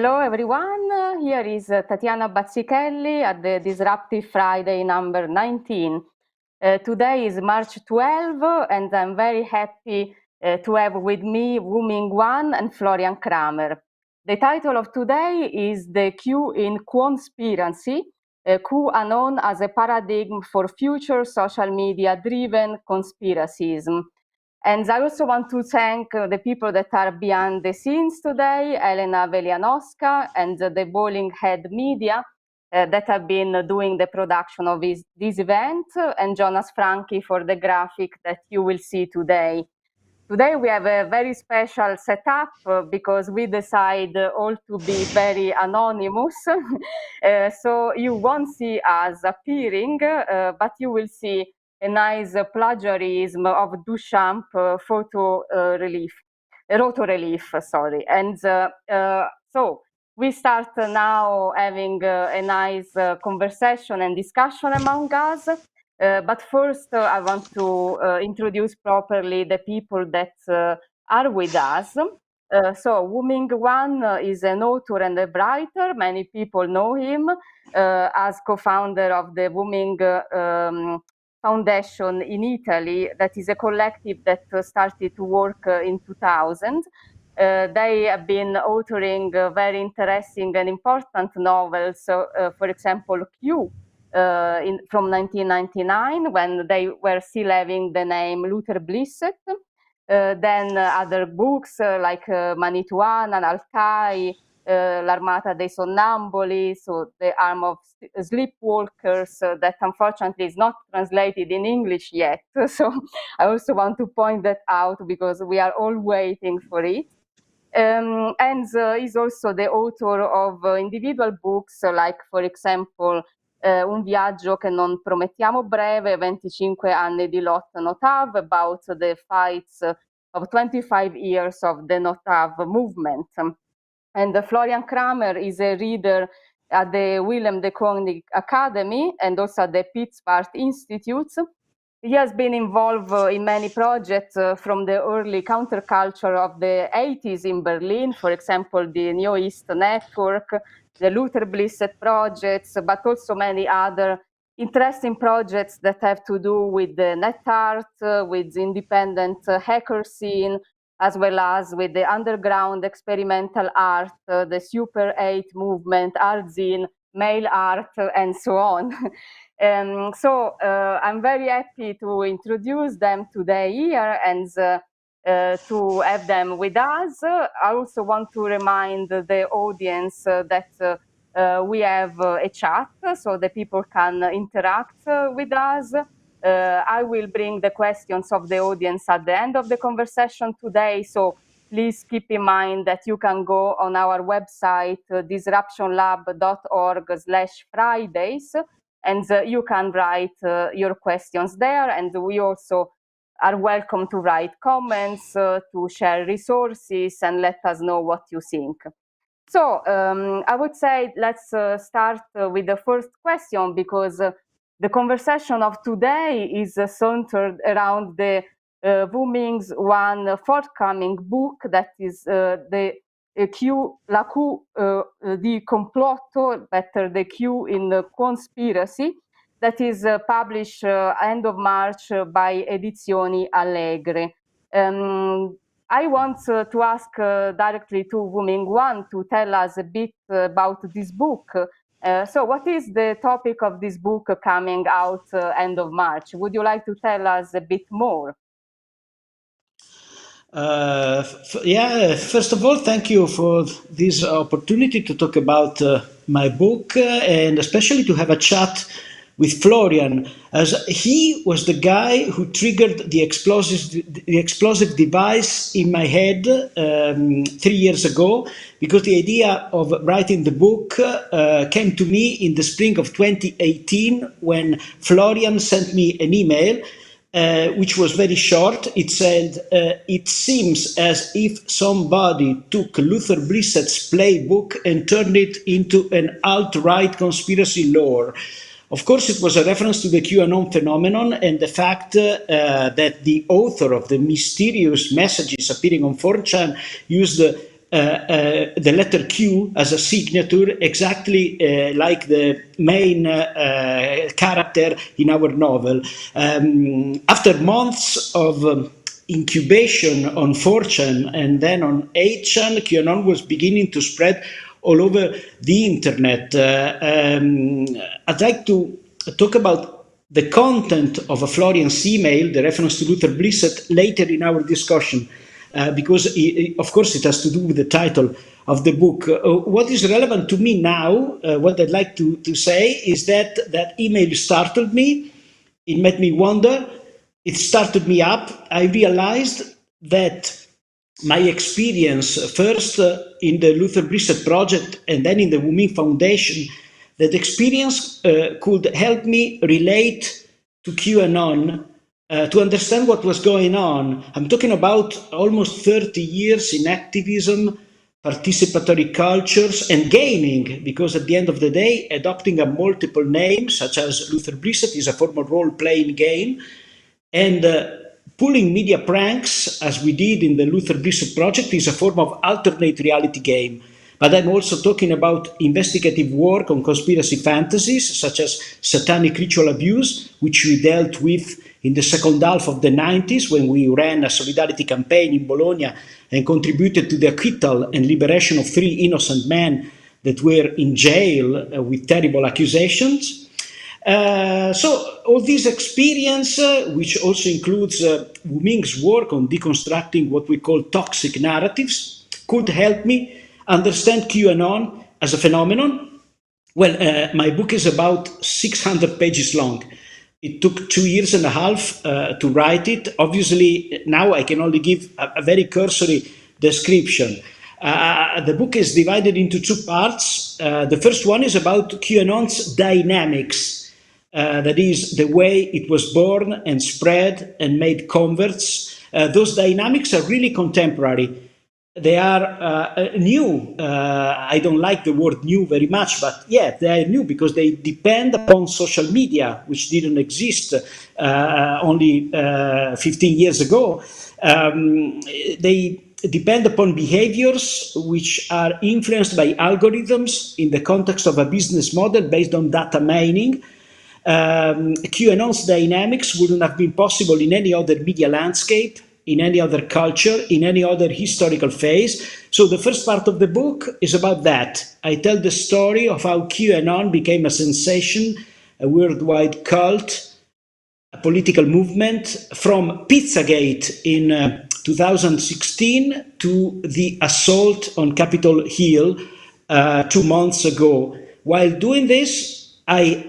Hello, everyone. Here is Tatiana Bazzichelli at the Disruptive Friday number 19. Today is March 12, and I'm very happy to have with me Wu Ming and Florian Cramer. The title of today is The Q in Qonspiracy, QAnon as a paradigm for future social media-driven conspiracism. And I also want to thank the people that are behind the scenes today, Elena Velianowska and the Bowling Head Media that have been doing the production of this event, and Jonas Franchi for the graphic that you will see today. Today we have a very special setup because we decide all to be very anonymous. So you won't see us appearing, but you will see a nice plagiarism of Duchamp roto relief, sorry. And so we start now having a nice conversation and discussion among us. But first, I want to introduce properly the people that are with us. So Wu Ming is an author and a writer. Many people know him as co-founder of the Wu Ming Foundation in Italy. That is a collective that started to work in 2000. They have been authoring very interesting and important novels, for example, Q, from 1999, when they were still having the name Luther Blissett. Then other books like Manituana, Altai, L'Armata dei Sonnambuli, so the Arm of Sleepwalkers, that unfortunately is not translated in English yet. So I also want to point that out because we are all waiting for it. And he's also the author of individual books, like, for example, Un viaggio che non promettiamo breve, 25 anni di lotta NOTAV, about the fights of 25 years of the NOTAV movement. And Florian Cramer is a reader at the Willem de Kooning Academy and also at the Pittsburgh Institute. He has been involved in many projects from the early counterculture of the 80s in Berlin, for example, the Neo East Network, the Luther Blissett projects, but also many other interesting projects that have to do with the net art, with the independent hacker scene, as well as with the underground experimental art, the Super 8 movement, art zine, mail art, and so on. So I'm very happy to introduce them today here and to have them with us. I also want to remind the audience that we have a chat so the people can interact with us. I will bring the questions of the audience at the end of the conversation today, so please keep in mind that you can go on our website, disruptionlab.org/Fridays, and you can write your questions there, and we also are welcome to write comments, to share resources, and let us know what you think. So I would say let's start with the first question, because the conversation of today is centered around the Wu Ming's one forthcoming book that is the Q, la Q di complotto, better the Q in the Qonspiracy, that is published end of March by Edizioni Allegre. I want to ask directly to Wu Ming to tell us a bit about this book. So what is the topic of this book coming out end of March? Would you like to tell us a bit more? Yeah, first of all, thank you for this opportunity to talk about my book and especially to have a chat with Florian, as he was the guy who triggered the explosive device in my head 3 years ago, because the idea of writing the book came to me in the spring of 2018 when Florian sent me an email which was very short. It said, it seems as if somebody took Luther Blissett's playbook and turned it into an alt-right conspiracy lore. Of course, it was a reference to the QAnon phenomenon and the fact that the author of the mysterious messages appearing on 4chan used the letter Q as a signature, exactly like the main character in our novel. After months of incubation on 4chan and then on 8chan, QAnon was beginning to spread all over the internet. I'd like to talk about the content of a Florian's email, the reference to Luther Blissett, later in our discussion, because of course it has to do with the title of the book. What is relevant to me now, what I'd like to say, is that that email startled me. It made me wonder. It started me up. I realized that my experience, first in the Luther Blissett project and then in the Wu Ming Foundation, that experience could help me relate to QAnon, to understand what was going on. I'm talking about almost 30 years in activism, participatory cultures, and gaming, because at the end of the day, adopting a multiple name, such as Luther Blissett, is a form of role-playing game, and pulling media pranks, as we did in the Luther Blissett project, is a form of alternate reality game. But I'm also talking about investigative work on conspiracy fantasies, such as satanic ritual abuse, which we dealt with in the second half of the 90s when we ran a solidarity campaign in Bologna and contributed to the acquittal and liberation of 3 innocent men that were in jail with terrible accusations. So all this experience, which also includes Wu Ming's work on deconstructing what we call toxic narratives, could help me understand QAnon as a phenomenon. Well, my book is about 600 pages long. It took 2 years and a half to write it. Obviously, now I can only give a very cursory description. The book is divided into 2 parts. The first one is about QAnon's dynamics. That is, the way it was born and spread and made converts. Those dynamics are really contemporary. They are new. I don't like the word new very much, but yeah, they are new because they depend upon social media, which didn't exist only 15 years ago. They depend upon behaviors which are influenced by algorithms in the context of a business model based on data mining. QAnon's dynamics wouldn't have been possible in any other media landscape, in any other culture, in any other historical phase. So the first part of the book is about that. I tell the story of how QAnon became a sensation, a worldwide cult, a political movement, from Pizzagate in 2016 to the assault on Capitol Hill 2 months ago. While doing this, I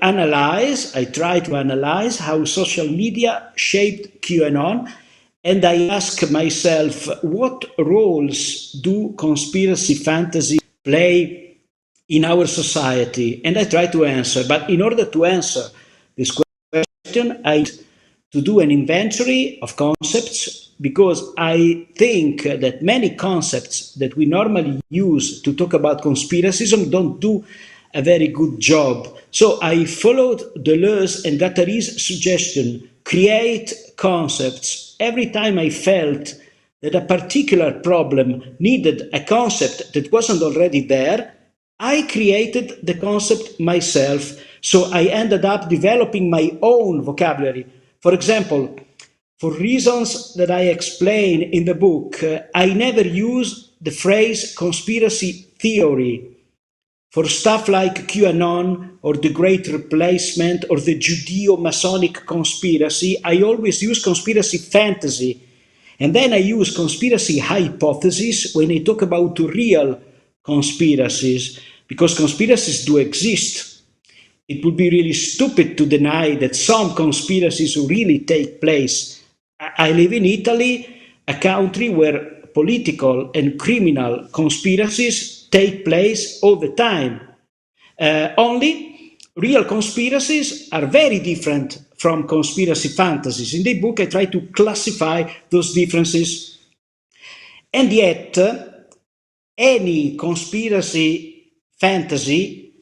try to analyze how social media shaped QAnon. And I ask myself, what roles do conspiracy fantasies play in our society? And I try to answer. But in order to answer this question, I need to do an inventory of concepts, because I think that many concepts that we normally use to talk about conspiracism don't do a very good job. So I followed Deleuze and Guattari's suggestion: create concepts. Every time I felt that a particular problem needed a concept that wasn't already there, I created the concept myself. So I ended up developing my own vocabulary. For example, for reasons that I explain in the book, I never use the phrase conspiracy theory. For stuff like QAnon or the Great Replacement or the Judeo-Masonic conspiracy, I always use conspiracy fantasy. And then I use conspiracy hypothesis when I talk about real conspiracies, because conspiracies do exist. It would be really stupid to deny that some conspiracies really take place. I live in Italy, a country where political and criminal conspiracies take place all the time. Only real conspiracies are very different from conspiracy fantasies. In the book, I try to classify those differences. And yet, any conspiracy fantasy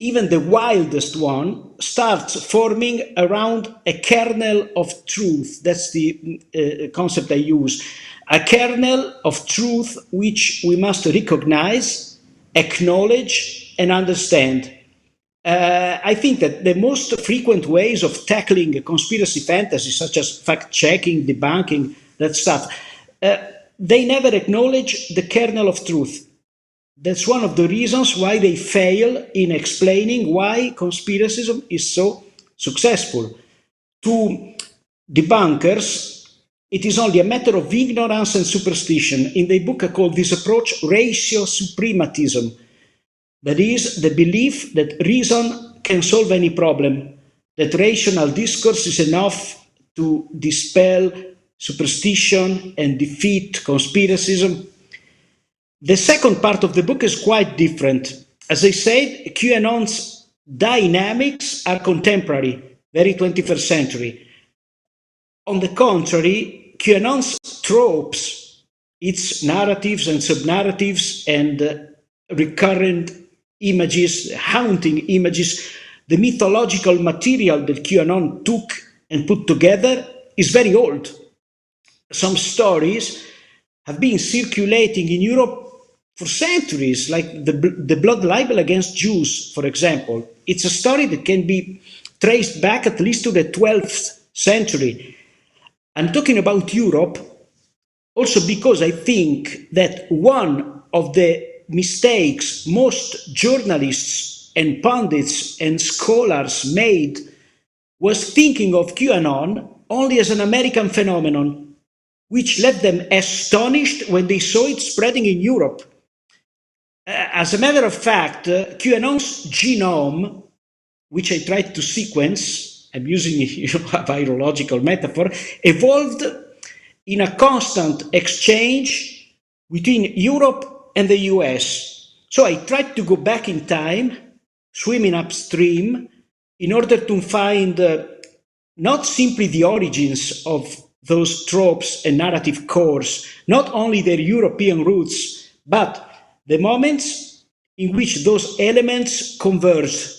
even the wildest one, starts forming around a kernel of truth. That's the concept I use. A kernel of truth which we must recognize, acknowledge, and understand. I think that the most frequent ways of tackling a conspiracy fantasy, such as fact-checking, debunking, that stuff, they never acknowledge the kernel of truth. That's one of the reasons why they fail in explaining why conspiracism is so successful. To debunkers, it is only a matter of ignorance and superstition. In the book I call this approach ratio suprematism. That is, the belief that reason can solve any problem, that rational discourse is enough to dispel superstition and defeat conspiracism. The second part of the book is quite different. As I said, QAnon's dynamics are contemporary, very 21st century. On the contrary, QAnon's tropes, its narratives and sub-narratives and recurrent images, haunting images, the mythological material that QAnon took and put together is very old. Some stories have been circulating in Europe for centuries, like the blood libel against Jews, for example. It's a story that can be traced back at least to the 12th century. I'm talking about Europe also because I think that one of the mistakes most journalists and pundits and scholars made was thinking of QAnon only as an American phenomenon, which left them astonished when they saw it spreading in Europe. As a matter of fact, QAnon's genome, which I tried to sequence, I'm using a virological metaphor, evolved in a constant exchange between Europe and the US. So I tried to go back in time, swimming upstream, in order to find not simply the origins of those tropes and narrative cores, not only their European roots, but the moments in which those elements converged,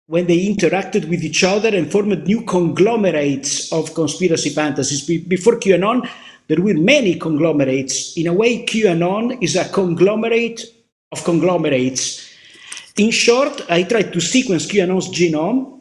when they interacted with each other and formed new conglomerates of conspiracy fantasies. Before QAnon, there were many conglomerates. In a way, QAnon is a conglomerate of conglomerates. In short, I tried to sequence QAnon's genome,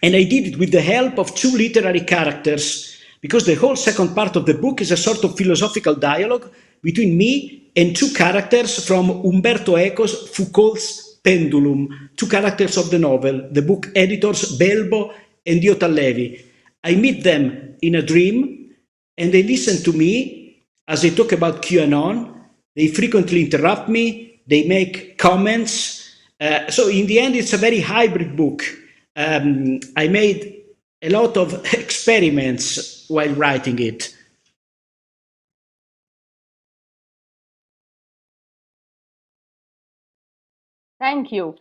and I did it with the help of two literary characters, because the whole second part of the book is a sort of philosophical dialogue between me and two characters from Umberto Eco's Foucault's Pendulum, two characters of the novel, the book editors Belbo and Diotallevi. I meet them in a dream, and they listen to me as I talk about QAnon. They frequently interrupt me, they make comments. So in the end, it's a very hybrid book. I made a lot of experiments while writing it. Thank you.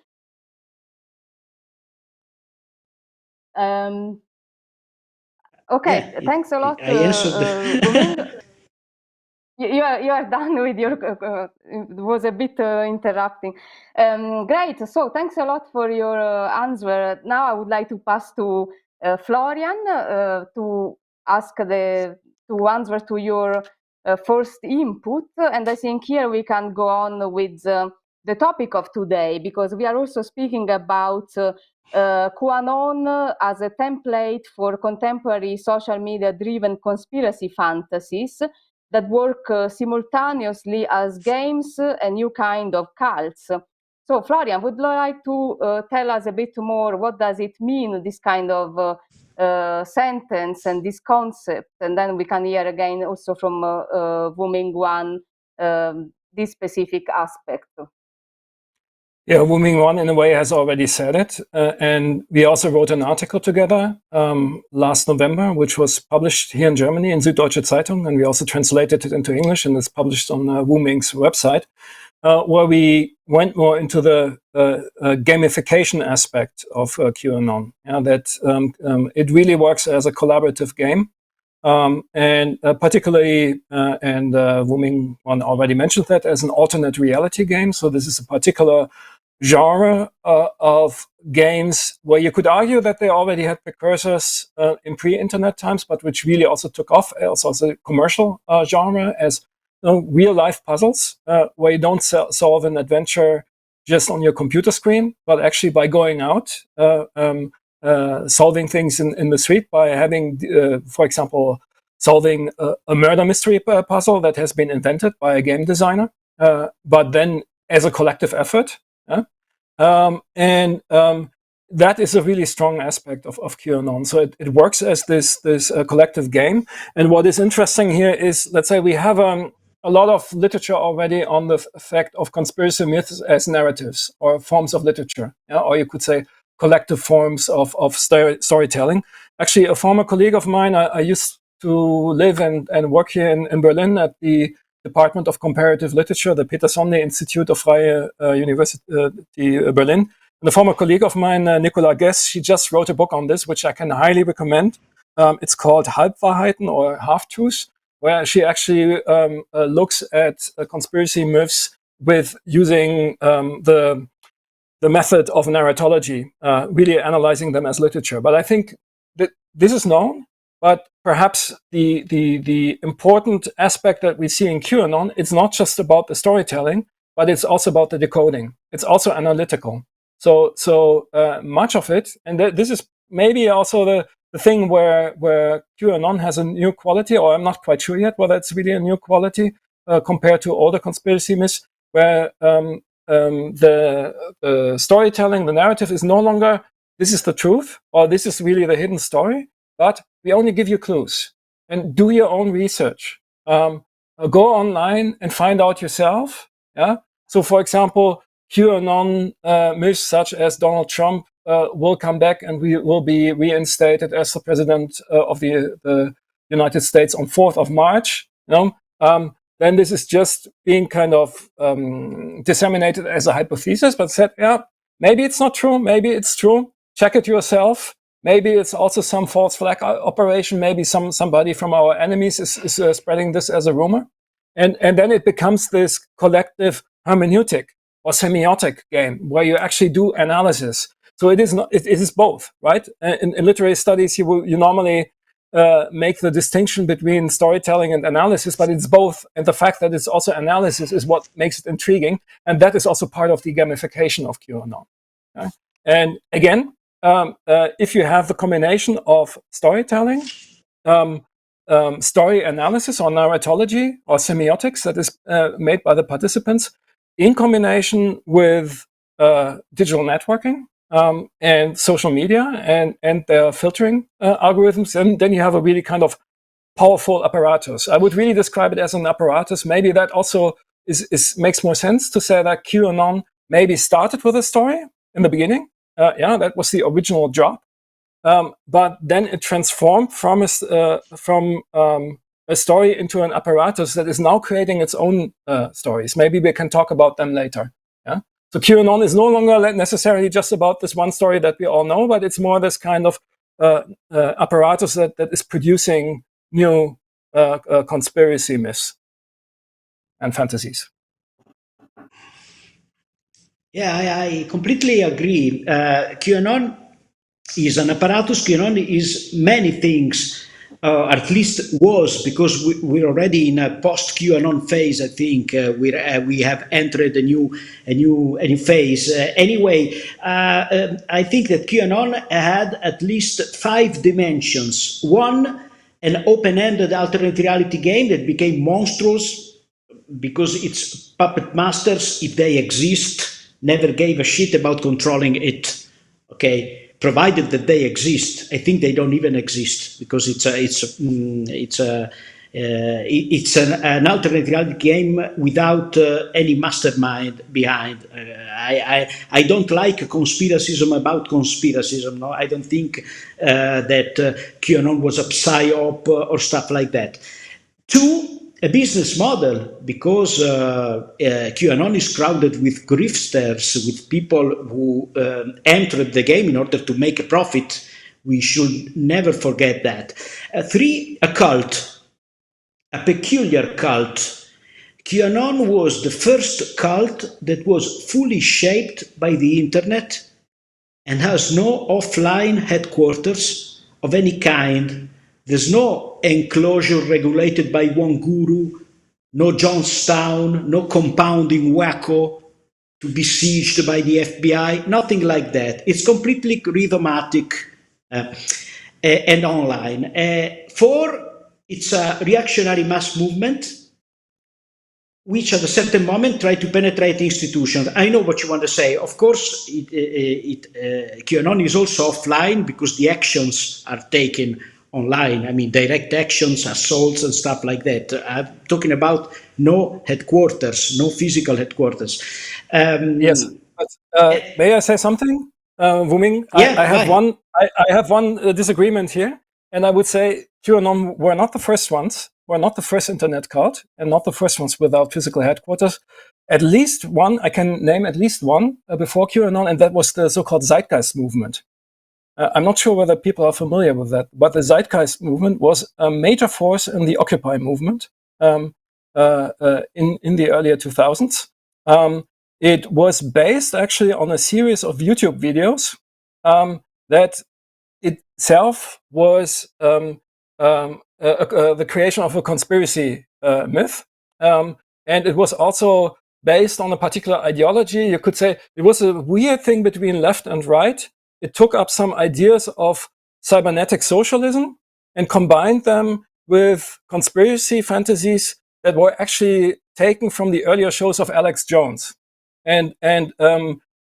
Okay, yeah, thanks a lot. I answered Wu Ming. You are done with your, it was a bit interrupting. Great, so thanks a lot for your answer. Now I would like to pass to Florian to answer to your first input. And I think here we can go on with the topic of today, because we are also speaking about QAnon as a template for contemporary social media driven conspiracy fantasies that work simultaneously as games, a new kind of cults. So Florian, would you like to tell us a bit more, what does it mean, this kind of sentence and this concept? And then we can hear again also from Wu Ming Wan, this specific aspect. Yeah, Wu Ming Wan in a way has already said it. And we also wrote an article together last November, which was published here in Germany in Süddeutsche Zeitung. And we also translated it into English, and it's published on Wu Ming's website, where we went more into the gamification aspect of QAnon. That it really works as a collaborative game. And particularly, and Wu Ming Wan already mentioned that, as an alternate reality game. So this is a particular genre of games where you could argue that they already had precursors in pre-internet times, but which really also took off also as a commercial genre, as real-life puzzles, where you don't solve an adventure just on your computer screen, but actually by going out, solving things in the street, by having, for example, solving a murder mystery puzzle that has been invented by a game designer, but then as a collective effort. That is a really strong aspect of QAnon. So it works as this collective game. And what is interesting here is, let's say we have a lot of literature already on the effect of conspiracy myths as narratives or forms of literature, or you could say collective forms of storytelling. Actually, a former colleague of mine, I used to live and work here in Berlin at the Department of Comparative Literature, the Peter Sonde Institute of Freie University Berlin. And a former colleague of mine, Nicola Guess, she just wrote a book on this, which I can highly recommend. It's called Halbwahrheiten or Half-Truths, where she actually looks at conspiracy myths with using the method of narratology, really analyzing them as literature. But I think that this is known. But perhaps the important aspect that we see in QAnon, it's not just about the storytelling, but it's also about the decoding. It's also analytical. So much of it, and this is maybe also the thing where QAnon has a new quality, or I'm not quite sure yet whether it's really a new quality compared to older conspiracy myths, where the storytelling, the narrative is no longer, this is the truth, or this is really the hidden story, but we only give you clues. And do your own research. Go online and find out yourself. Yeah. So, for example, QAnon myths such as Donald Trump will come back and we will be reinstated as the president of the United States on 4th of March. Then this is just being kind of disseminated as a hypothesis, but said, yeah, maybe it's not true, maybe it's true. Check it yourself. Maybe it's also some false flag operation. Maybe somebody from our enemies is spreading this as a rumor. And then it becomes this collective hermeneutic or semiotic game where you actually do analysis. So it is both, right? In literary studies, you normally make the distinction between storytelling and analysis, but it's both. And the fact that it's also analysis is what makes it intriguing. And that is also part of the gamification of QAnon. Okay? And again, if you have the combination of storytelling, story analysis or narratology or semiotics that is made by the participants in combination with digital networking and social media and their filtering algorithms, and then you have a really kind of powerful apparatus. I would really describe it as an apparatus. Maybe that also makes more sense to say that QAnon maybe started with a story in the beginning. That was the original job. But then it transformed from a story into an apparatus that is now creating its own stories. Maybe we can talk about them later. Yeah. So QAnon is no longer necessarily just about this one story that we all know, but it's more this kind of apparatus that is producing new conspiracy myths and fantasies. Yeah, I completely agree. QAnon is an apparatus. QAnon is many things, at least was, because we're already in a post-QAnon phase. I think we have entered a new phase. Anyway, I think that QAnon had at least 5 dimensions. One, an open-ended alternate reality game that became monstrous because its puppet masters, if they exist, never gave a shit about controlling it, okay? Provided that they exist. I think they don't even exist because it's an alternate reality game without any mastermind behind. I don't like conspiracism about conspiracism. No, I don't think that QAnon was a psyop or stuff like that. 2, a business model, because QAnon is crowded with grifters, with people who entered the game in order to make a profit. We should never forget that. 3, a cult, a peculiar cult. QAnon was the first cult that was fully shaped by the internet and has no offline headquarters of any kind. There's no enclosure regulated by one guru, no Johnstown, no compound in Waco to be besieged by the FBI, nothing like that. It's completely rhythmatic and online. It's a reactionary mass movement which at a certain moment try to penetrate institutions. I know what you want to say. Of course, QAnon is also offline because the actions are taken online. I mean, direct actions, assaults and stuff like that. I'm talking about no headquarters, no physical headquarters. Yes. But, may I say something, Wu Ming? Yeah, I have one disagreement here, and I would say QAnon were not the first ones. Were not the first internet cult, and not the first ones without physical headquarters. At least one, I can name at least one before QAnon, and that was the so-called Zeitgeist movement. I'm not sure whether people are familiar with that, but the Zeitgeist movement was a major force in the Occupy movement in the earlier 2000s. It was based actually on a series of YouTube videos that itself was the creation of a conspiracy myth. And it was also based on a particular ideology. You could say it was a weird thing between left and right. It took up some ideas of cybernetic socialism and combined them with conspiracy fantasies that were actually taken from the earlier shows of Alex Jones. And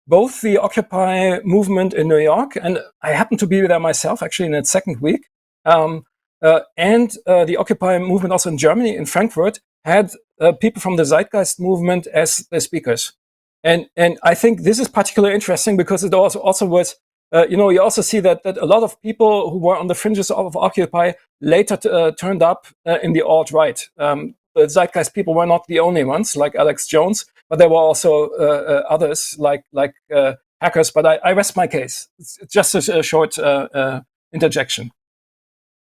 both the Occupy movement in New York, and I happened to be there myself actually in its second week, and the Occupy movement also in Germany, in Frankfurt, had people from the Zeitgeist movement as the speakers. And I think this is particularly interesting because it also was, you also see that a lot of people who were on the fringes of Occupy later turned up in the alt-right. The Zeitgeist people were not the only ones, like Alex Jones, but there were also others, like hackers. But I rest my case. It's just a short interjection.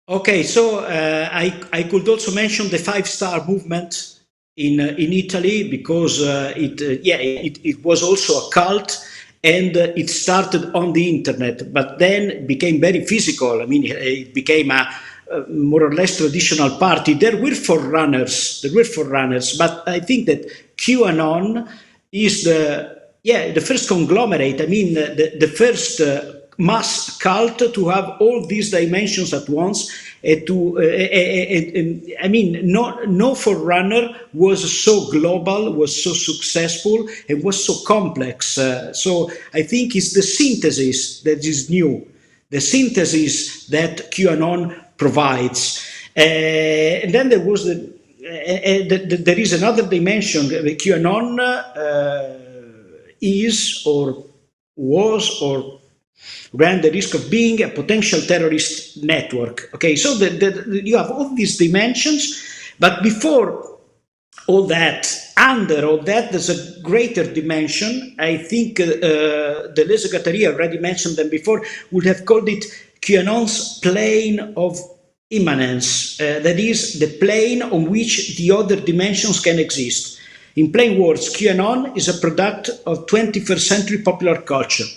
Okay, so I could also mention the 5-star movement in Italy because it was also a cult and it started on the internet, but then became very physical. I mean, it became a more or less traditional party. There were forerunners, but I think that QAnon is the first conglomerate. I mean, the first mass cult to have all these dimensions at once. I mean, no forerunner was so global, was so successful, and was so complex. So I think it's the synthesis that is new, the synthesis that QAnon provides. And then there was there is another dimension. QAnon is or was or ran the risk of being a potential terrorist network. Okay, so you have all these dimensions, but before all that, under all that, there's a greater dimension. I think Deleuze and Guattari, already mentioned them before, would have called it QAnon's plane of immanence. That is the plane on which the other dimensions can exist. In plain words, QAnon is a product of 21st century popular culture.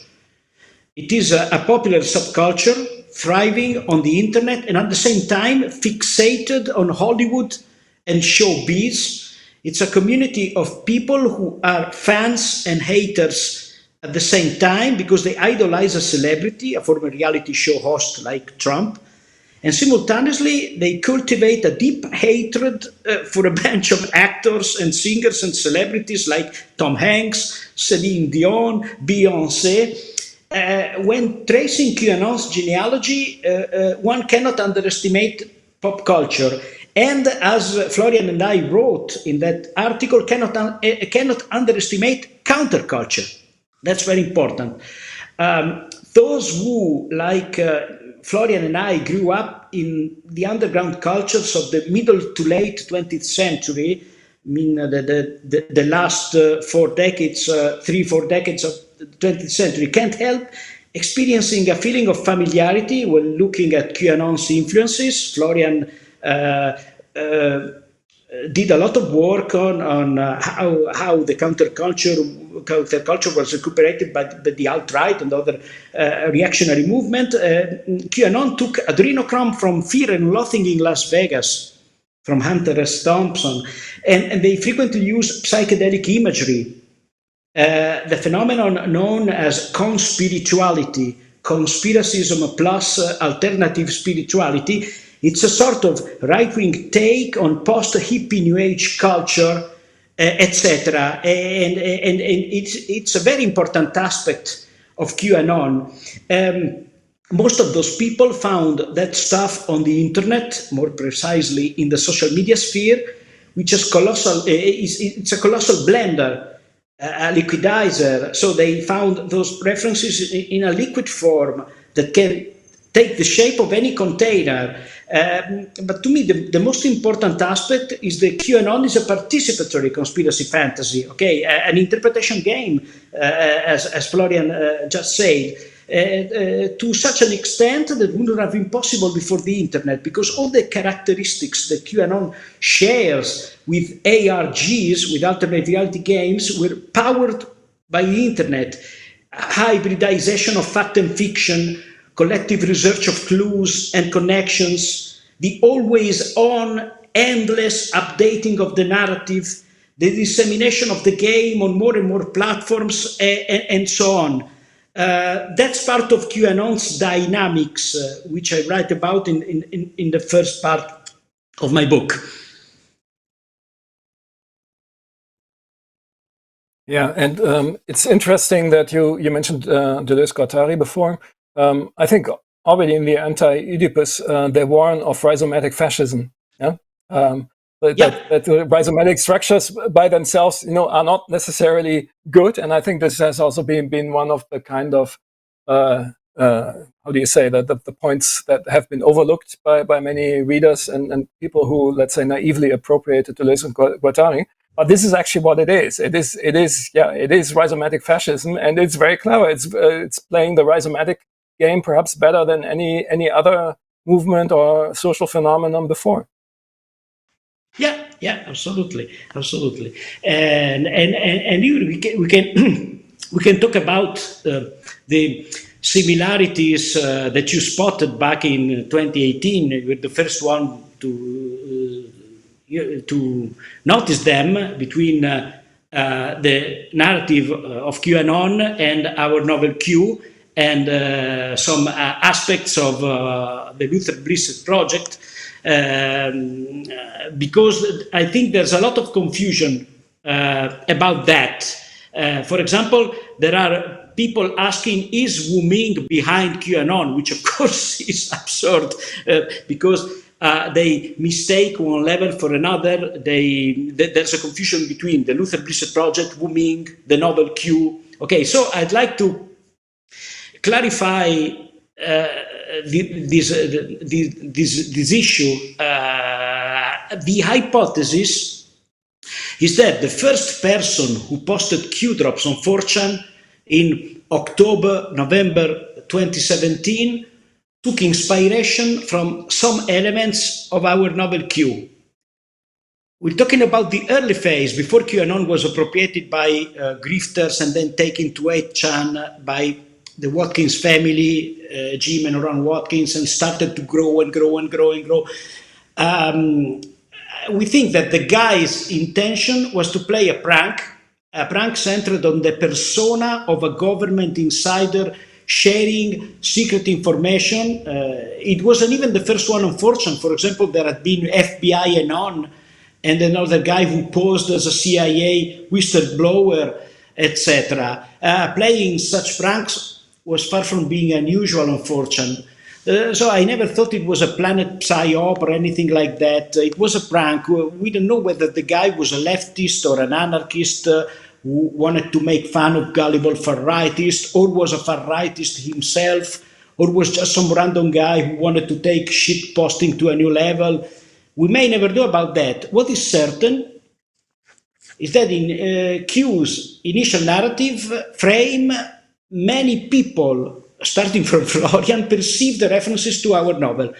It is a popular subculture thriving on the internet and at the same time fixated on Hollywood and showbiz. It's a community of people who are fans and haters at the same time because they idolize a celebrity, a former reality show host like Trump, and simultaneously they cultivate a deep hatred for a bunch of actors and singers and celebrities like Tom Hanks, Celine Dion, Beyoncé. When tracing QAnon's genealogy, one cannot underestimate pop culture. And as Florian and I wrote in that article, cannot underestimate counterculture. That's very important. Those who, like Florian and I, grew up in the underground cultures of the middle to late 20th century, I mean, the last 4 decades, 3-4 decades of the 20th century, can't help experiencing a feeling of familiarity when looking at QAnon's influences. Florian did a lot of work on how the counterculture was recuperated by the alt-right and other reactionary movement. QAnon took adrenochrome from Fear and Loathing in Las Vegas, from Hunter S. Thompson, and they frequently use psychedelic imagery. The phenomenon known as Conspirituality, Conspiracism plus alternative spirituality, it's a sort of right-wing take on post-hippie New Age culture, etc. And it's a very important aspect of QAnon. Most of those people found that stuff on the internet, more precisely in the social media sphere, which is colossal. It's a colossal blender, a liquidizer. So they found those references in a liquid form that can take the shape of any container. But to me, the most important aspect is that QAnon is a participatory conspiracy fantasy, okay, an interpretation game, as Florian just said, to such an extent that wouldn't have been possible before the internet, because all the characteristics that QAnon shares with ARGs, with alternate reality games, were powered by the internet. Hybridization of fact and fiction, collective research of clues and connections, the always on, endless updating of the narrative, the dissemination of the game on more and more platforms, and so on. That's part of QAnon's dynamics, which I write about in the first part of my book. Yeah, and it's interesting that you mentioned Deleuze-Guattari before. I think already in the anti-Oedipus, they warn of rhizomatic fascism. Yeah, that rhizomatic structures by themselves, are not necessarily good. And I think this has also been one of the kind of how do you say that the points that have been overlooked by many readers and people who, let's say, naively appropriated Deleuze and Guattari. But this is actually what it is. It is rhizomatic fascism, and it's very clever. It's playing the rhizomatic game perhaps better than any other movement or social phenomenon before. Yeah, absolutely, and we can talk about the similarities that you spotted back in 2018. With the first one to notice them between the narrative of QAnon and our novel Q, and some aspects of the Luther Blissett project, because I think there's a lot of confusion about that. For example, there are people asking, is Wu Ming behind QAnon? Which of course is absurd, because they mistake one level for another. There's a confusion between the Luther Blissett project, Wu Ming, the novel Q. Okay, so I'd like to clarify this issue. The hypothesis is that the first person who posted Q drops on 4chan in November 2017 took inspiration from some elements of our novel Q. We're talking about the early phase, before QAnon was appropriated by grifters and then taken to 8chan by the Watkins family, Jim and Ron Watkins, and started to grow and grow and grow and grow. We think that the guy's intention was to play a prank centered on the persona of a government insider sharing secret information. It wasn't even the first one on 4chan. For example, there had been FBI Anon, and another guy who posed as a CIA whistleblower, etc. Playing such pranks was far from being unusual on 4chan. So I never thought it was a Planet Psyop or anything like that. It was a prank. We don't know whether the guy was a leftist or an anarchist who wanted to make fun of gullible far-rightist, or was a far-rightist himself, or was just some random guy who wanted to take shit posting to a new level. We may never know about that. What is certain is that in Q's initial narrative frame, many people, starting from Florian, perceived the references to our novel.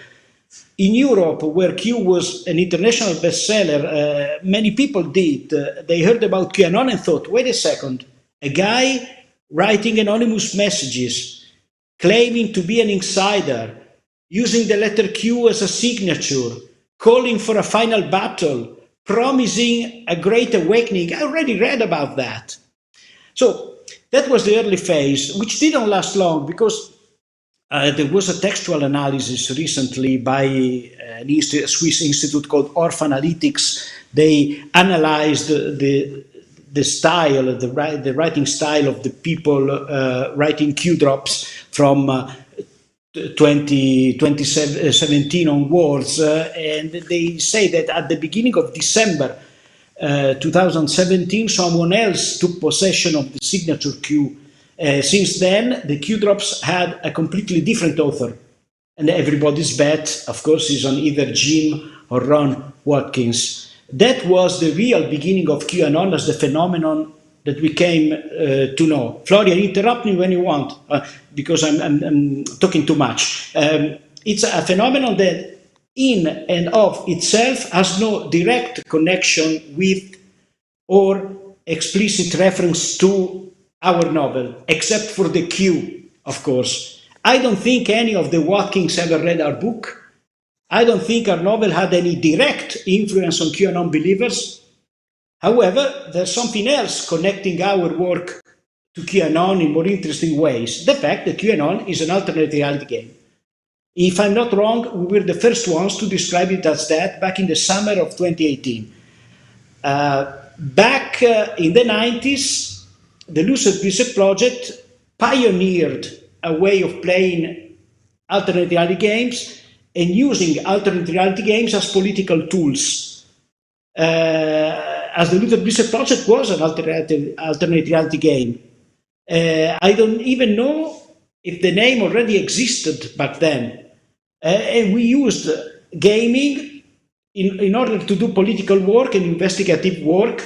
In Europe, where Q was an international bestseller, many people did. They heard about QAnon and thought, wait a second, a guy writing anonymous messages, claiming to be an insider, using the letter Q as a signature, calling for a final battle, promising a great awakening. I already read about that. So that was the early phase, which didn't last long because there was a textual analysis recently by a Swiss institute called Orphanalytics. They analyzed the style, the writing style of the people writing Q drops from 2017 onwards, and they say that at the beginning of December 2017, someone else took possession of the signature Q. Since then, the Q drops had a completely different author, and everybody's bet, of course, is on either Jim or Ron Watkins. That was the real beginning of QAnon as the phenomenon that we came to know. Florian, interrupt me when you want, because I'm talking too much. It's a phenomenon that in and of itself has no direct connection with or explicit reference to our novel, except for the Q, of course. I don't think any of the Watkins ever read our book. I don't think our novel had any direct influence on QAnon believers. However, there's something else connecting our work to QAnon in more interesting ways. The fact that QAnon is an alternate reality game. If I'm not wrong, we were the first ones to describe it as that back in the summer of 2018. Back in the 90s, the Blissett project pioneered a way of playing alternate reality games and using alternate reality games as political tools. As the Blissett project was an alternate reality game. I don't even know if the name already existed back then. And we used gaming in order to do political work and investigative work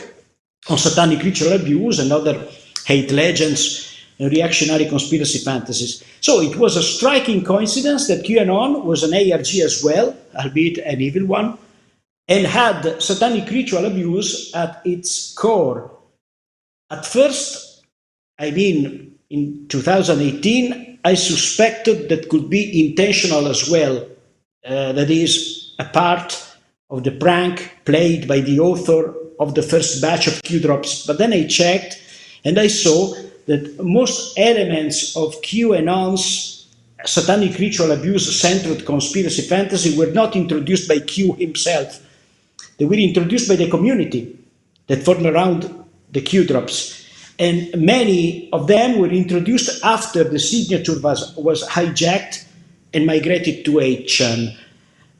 on satanic ritual abuse and other hate legends and reactionary conspiracy fantasies. So it was a striking coincidence that QAnon was an ARG as well, albeit an evil one, and had satanic ritual abuse at its core. At first, I mean, in 2018, I suspected that could be intentional as well. That is, a part of the prank played by the author of the first batch of Q drops. But then I checked and I saw that most elements of QAnon's satanic ritual abuse-centered conspiracy fantasy were not introduced by Q himself. They were introduced by the community that formed around the Q drops. And many of them were introduced after the signature was hijacked and migrated to 8chan.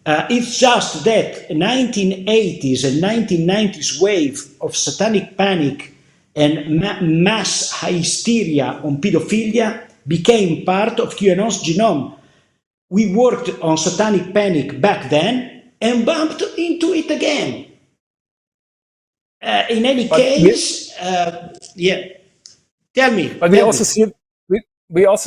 It's just that 1980s and 1990s wave of satanic panic and mass hysteria on pedophilia became part of QAnon's genome. We worked on satanic panic back then and bumped into it again. In any case, yeah, tell me. But we also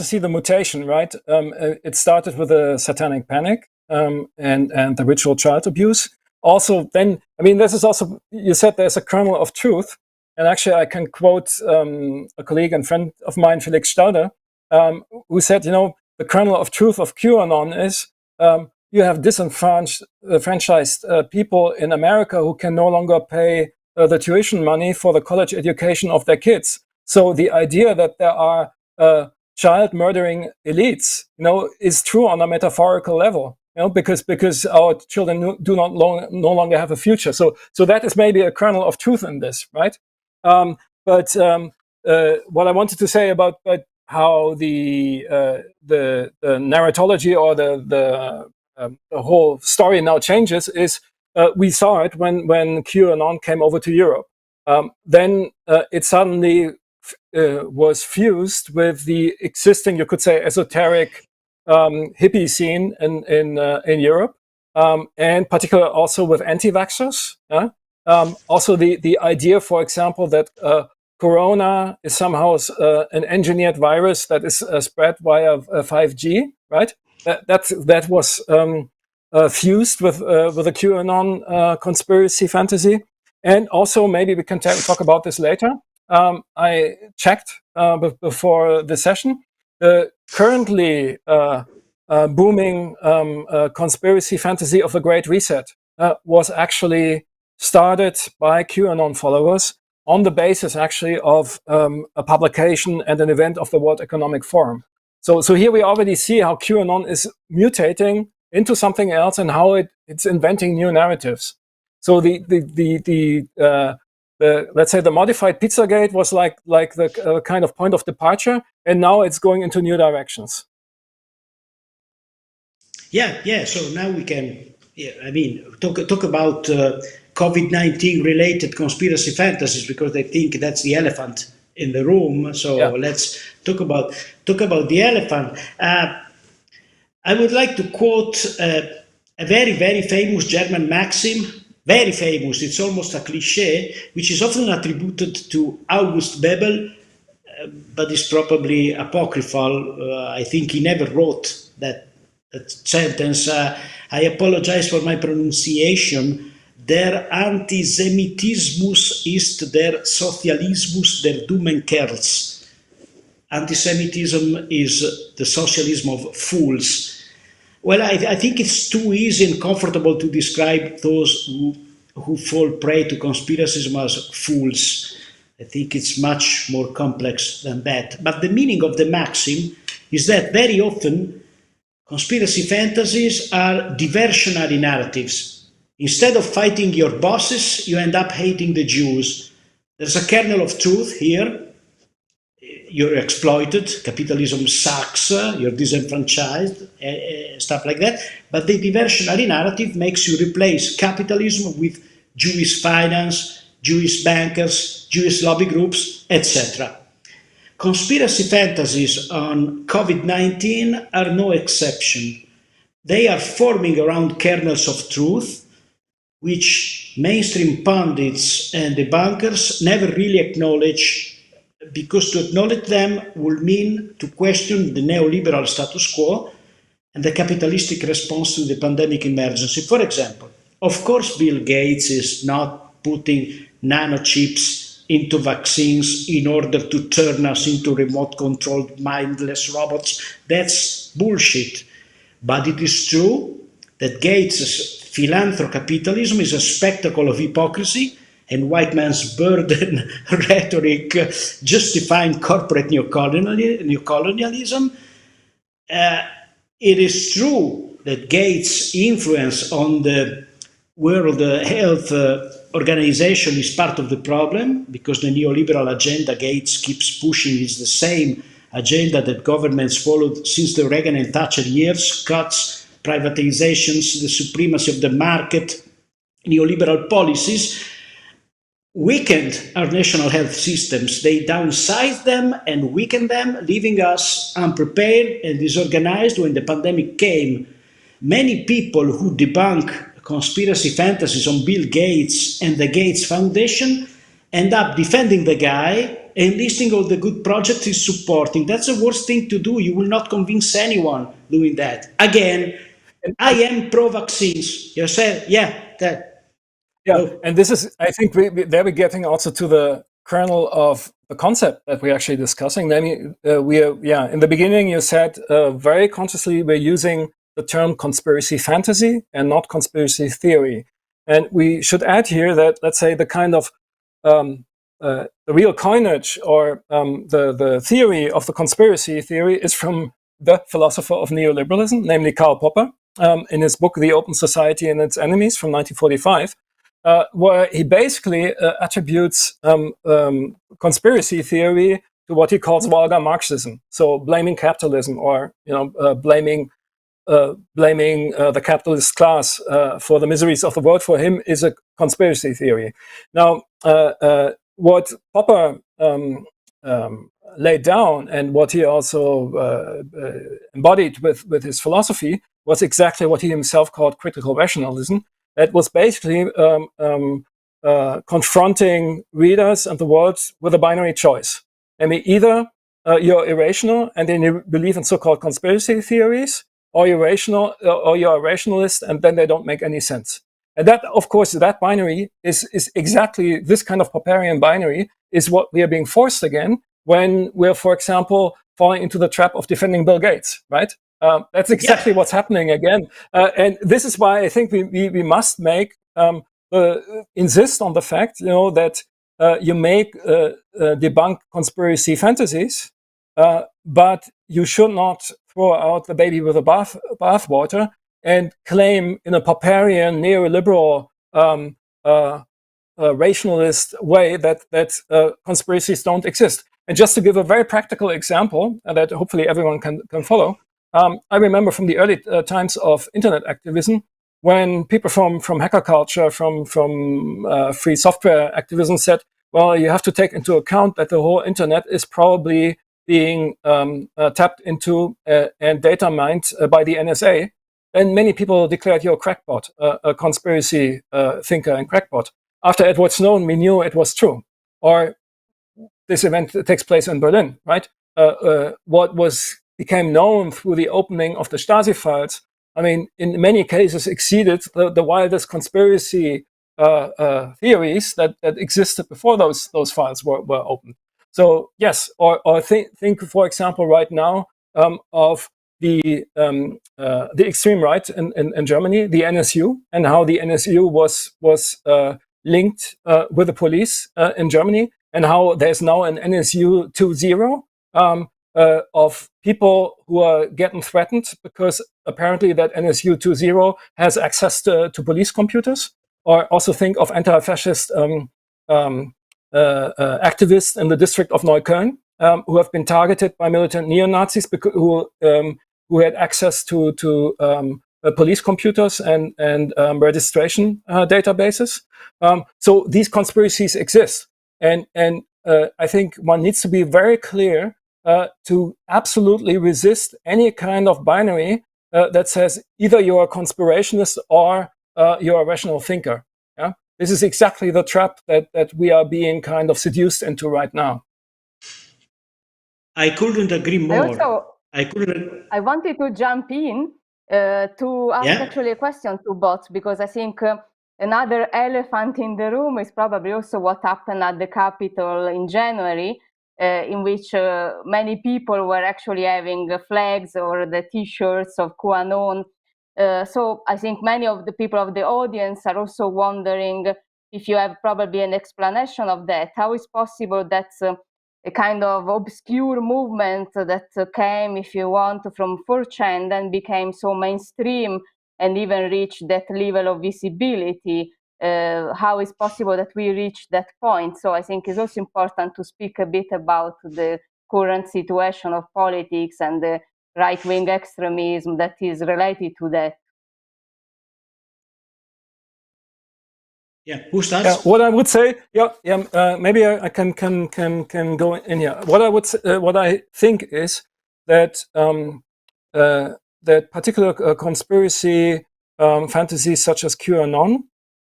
see the mutation, right? It started with a satanic panic and the ritual child abuse. Also, then, I mean, this is also, you said there's a kernel of truth. And actually, I can quote a colleague and friend of mine, Felix Stauder, who said, you know, the kernel of truth of QAnon is you have disenfranchised people in America who can no longer pay the tuition money for the college education of their kids. So the idea that there are child murdering elites, you know, is true on a metaphorical level, you know, because our children no longer have a future. So that is maybe a kernel of truth in this, right? But what I wanted to say about how the narratology or the whole story now changes is we saw it when QAnon came over to Europe. Then it suddenly was fused with the existing, you could say, esoteric hippie scene in Europe, and particularly also with anti-vaxxers. Also, the idea, for example, that Corona is somehow an engineered virus that is spread via 5G, right? That was fused with a QAnon conspiracy fantasy. And also, maybe we can talk about this later. I checked before the session. The currently booming conspiracy fantasy of the Great Reset was actually started by QAnon followers on the basis actually of a publication and an event of the World Economic Forum. So here we already see how QAnon is mutating into something else and how it's inventing new narratives. So the let's say the modified Pizzagate was like the kind of point of departure, and now it's going into new directions. Yeah. So now we can, talk about COVID-19 related conspiracy fantasies, because they think that's the elephant in the room. So let's talk about the elephant. I would like to quote a very, very famous German maxim. Very famous, it's almost a cliche, which is often attributed to August Bebel, but is probably apocryphal. I think he never wrote that sentence. I apologize for my pronunciation. Der Antisemitismus ist der Sozialismus der dummen Kerls. Antisemitism is the socialism of fools. Well, I think it's too easy and comfortable to describe those who fall prey to conspiracism as fools. I think it's much more complex than that. But the meaning of the maxim is that very often conspiracy fantasies are diversionary narratives. Instead of fighting your bosses, you end up hating the Jews. There's a kernel of truth here. You're exploited, capitalism sucks, you're disenfranchised, stuff like that. But the diversionary narrative makes you replace capitalism with Jewish finance, Jewish bankers, Jewish lobby groups, etc. Conspiracy fantasies on COVID-19 are no exception. They are forming around kernels of truth, which mainstream pundits and debunkers never really acknowledge, because to acknowledge them will mean to question the neoliberal status quo and the capitalistic response to the pandemic emergency. For example, of course, Bill Gates is not putting nanochips into vaccines in order to turn us into remote-controlled mindless robots. That's bullshit. But it is true that Gates' philanthrocapitalism is a spectacle of hypocrisy and white man's burden rhetoric justifying corporate neocolonialism. It is true that Gates' influence on the World Health Organization is part of the problem, because the neoliberal agenda Gates keeps pushing is the same agenda that governments followed since the Reagan and Thatcher years: cuts, privatizations, the supremacy of the market. Neoliberal policies weakened our national health systems. They downsized them and weakened them, leaving us unprepared and disorganized when the pandemic came. Many people who debunk conspiracy fantasies on Bill Gates and the Gates Foundation end up defending the guy and listing all the good projects he's supporting. That's the worst thing to do. You will not convince anyone doing that. Again, I am pro-vaccines. You said, that. Yeah, and this is, I think, there we're getting also to the kernel of the concept that we're actually discussing. I mean, in the beginning you said very consciously we're using the term conspiracy fantasy and not conspiracy theory. And we should add here that, let's say, the kind of the real coinage or the theory of the conspiracy theory is from the philosopher of neoliberalism, namely Karl Popper, in his book The Open Society and Its Enemies from 1945. Where he basically attributes conspiracy theory to what he calls vulgar Marxism. So blaming capitalism, or blaming the capitalist class for the miseries of the world, for him is a conspiracy theory. Now, what Popper laid down and what he also embodied with his philosophy was exactly what he himself called critical rationalism. That was basically confronting readers and the world with a binary choice. I mean, either you're irrational and then you believe in so-called conspiracy theories, or you're rational, or you're a rationalist, and then they don't make any sense. And that, of course, that binary is exactly this kind of Popperian binary is what we are being forced again when we're, for example, falling into the trap of defending Bill Gates, right? That's exactly what's happening again. And this is why I think we must make insist on the fact, that you make debunk conspiracy fantasies, but you should not throw out the baby with the bathwater and claim in a Popperian neoliberal rationalist way that conspiracies don't exist. And just to give a very practical example that hopefully everyone can follow, I remember from the early times of internet activism, when people from hacker culture, from free software activism said, well, you have to take into account that the whole internet is probably being tapped into and data mined by the NSA. And many people declared you're a crackpot, a conspiracy thinker and crackpot. After Edward Snowden, we knew it was true. Or this event takes place in Berlin, right? What became known through the opening of the Stasi files, I mean, in many cases exceeded the wildest conspiracy theories that existed before those files were opened. So yes, or think for example right now of the extreme right in Germany, the NSU, and how the NSU was linked with the police in Germany, and how there's now an NSU 2.0 of people who are getting threatened because apparently that NSU 2.0 has access to police computers. Or also think of anti-fascist activists in the district of Neukölln who have been targeted by militant neo-Nazis who had access to police computers and registration databases. So these conspiracies exist, and I think one needs to be very clear to absolutely resist any kind of binary that says either you're a conspirationist or you're a rational thinker. Yeah, this is exactly the trap that we are being kind of seduced into right now. I couldn't agree more. I wanted to jump in to ask actually a question to both, because I think another elephant in the room is probably also what happened at the Capitol in January, in which many people were actually having flags or the T-shirts of QAnon. So I think many of the people of the audience are also wondering if you have probably an explanation of that. How is possible that a kind of obscure movement that came, if you want, from 4chan, then became so mainstream and even reached that level of visibility? How is possible that we reached that point? So I think it's also important to speak a bit about the current situation of politics and the right-wing extremism that is related to that. Yeah, who starts? Yeah, what I would say, maybe I can go in here. What I think is that that particular conspiracy fantasies such as QAnon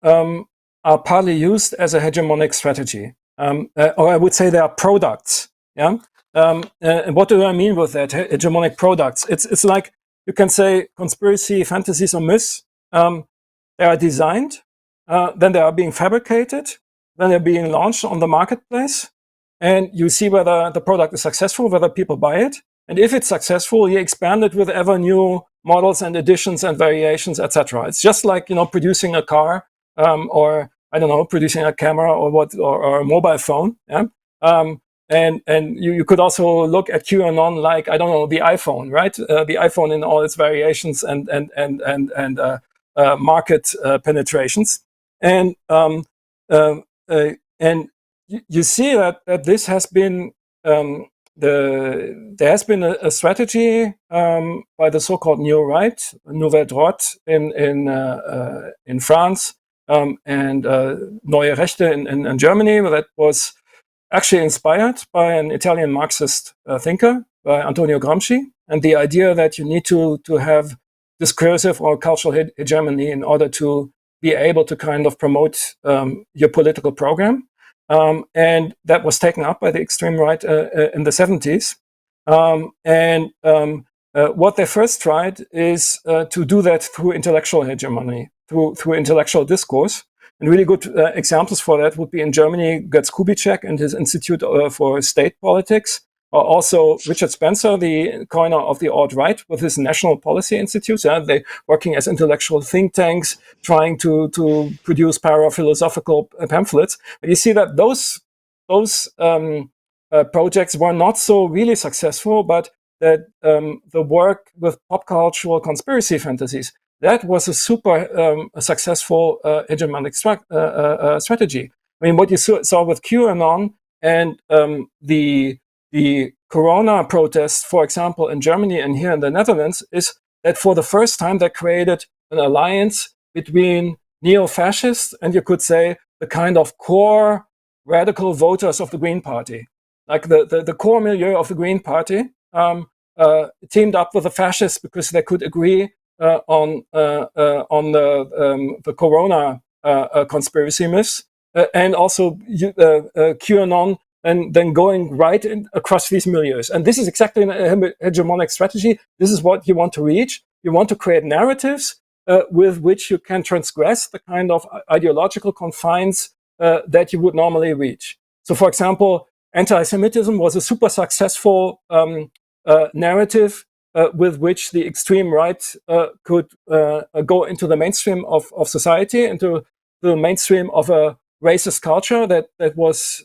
are partly used as a hegemonic strategy, or I would say they are products. Yeah. And what do I mean with that? Hegemonic products. It's like you can say conspiracy fantasies or myths. They are designed, then they are being fabricated, then they're being launched on the marketplace, and you see whether the product is successful, whether people buy it, and if it's successful, you expand it with ever new models and additions and variations, etc. It's just like producing a car, or I don't know, producing a camera or a mobile phone. Yeah. And you could also look at QAnon like, I don't know, the iPhone, right? The iPhone in all its variations and market penetrations, and you see that this has been there has been a strategy by the so-called New Right, Nouvelle Droite in France, and Neue Rechte in Germany, that was actually inspired by an Italian Marxist thinker, by Antonio Gramsci, and the idea that you need to have discursive or cultural hegemony in order to be able to kind of promote your political program. And that was taken up by the extreme right in the 70s. what they first tried is to do that through intellectual hegemony, through intellectual discourse. And really good examples for that would be in Germany, Götz Kubitschek and his Institute for State Politics, or also Richard Spencer, the coiner of the alt-right, with his National Policy Institute. They working as intellectual think tanks, trying to produce para-philosophical pamphlets. But you see that those projects were not so really successful, but that the work with pop cultural conspiracy fantasies, that was a super successful hegemonic strategy. I mean, what you saw with QAnon and the Corona protests, for example, in Germany and here in the Netherlands, is that for the first time they created an alliance between neo-fascists and, you could say, the kind of core radical voters of the Green Party. Like the core milieu of the Green Party teamed up with the fascists because they could agree on the Corona conspiracy myths, and also QAnon, and then going right across these milieus. And this is exactly a hegemonic strategy. This is what you want to reach. You want to create narratives with which you can transgress the kind of ideological confines that you would normally reach. So, for example, anti-Semitism was a super successful narrative with which the extreme right could go into the mainstream of society, into the mainstream of a racist culture that was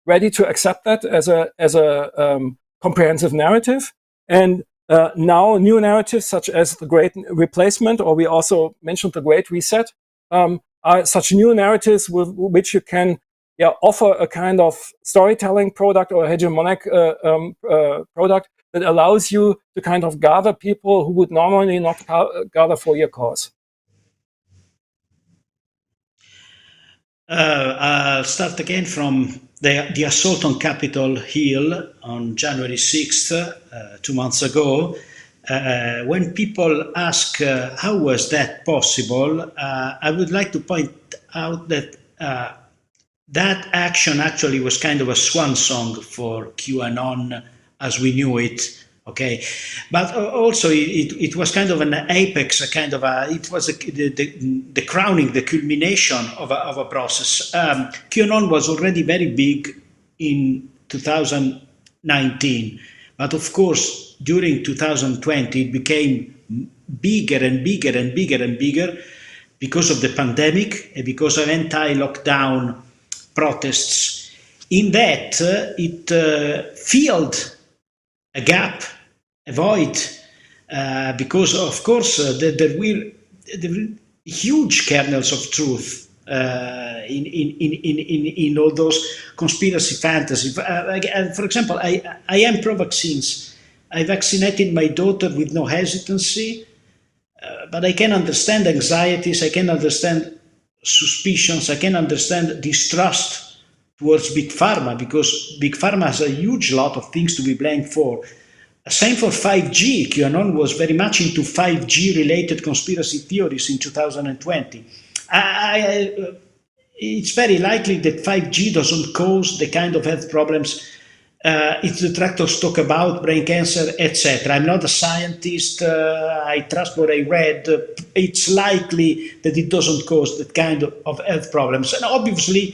ready to accept that as a comprehensive narrative. And now new narratives such as the Great Replacement, or we also mentioned the Great Reset, are such new narratives with which you can offer a kind of storytelling product or a hegemonic product that allows you to kind of gather people who would normally not gather for your cause. I'll start again from the assault on Capitol Hill on January 6th, 2 months ago. When people ask how was that possible, I would like to point out that that action actually was kind of a swan song for QAnon as we knew it, okay? But also it was kind of an apex, it was the crowning, the culmination of a process. QAnon was already very big in 2019, but of course, during 2020, it became bigger and bigger and bigger and bigger because of the pandemic and because of anti-lockdown protests. In that, it filled a gap, a void, because of course there were huge kernels of truth in all those conspiracy fantasies. For example, I am pro-vaccines. I vaccinated my daughter with no hesitancy, but I can understand anxieties, I can understand suspicions, I can understand distrust towards Big Pharma, because Big Pharma has a huge lot of things to be blamed for. Same for 5G. QAnon was very much into 5G related conspiracy theories in 2020. It's very likely that 5G doesn't cause the kind of health problems its detractors talk about, brain cancer, etc. I'm not a scientist, I trust what I read. It's likely that it doesn't cause that kind of health problems. And obviously,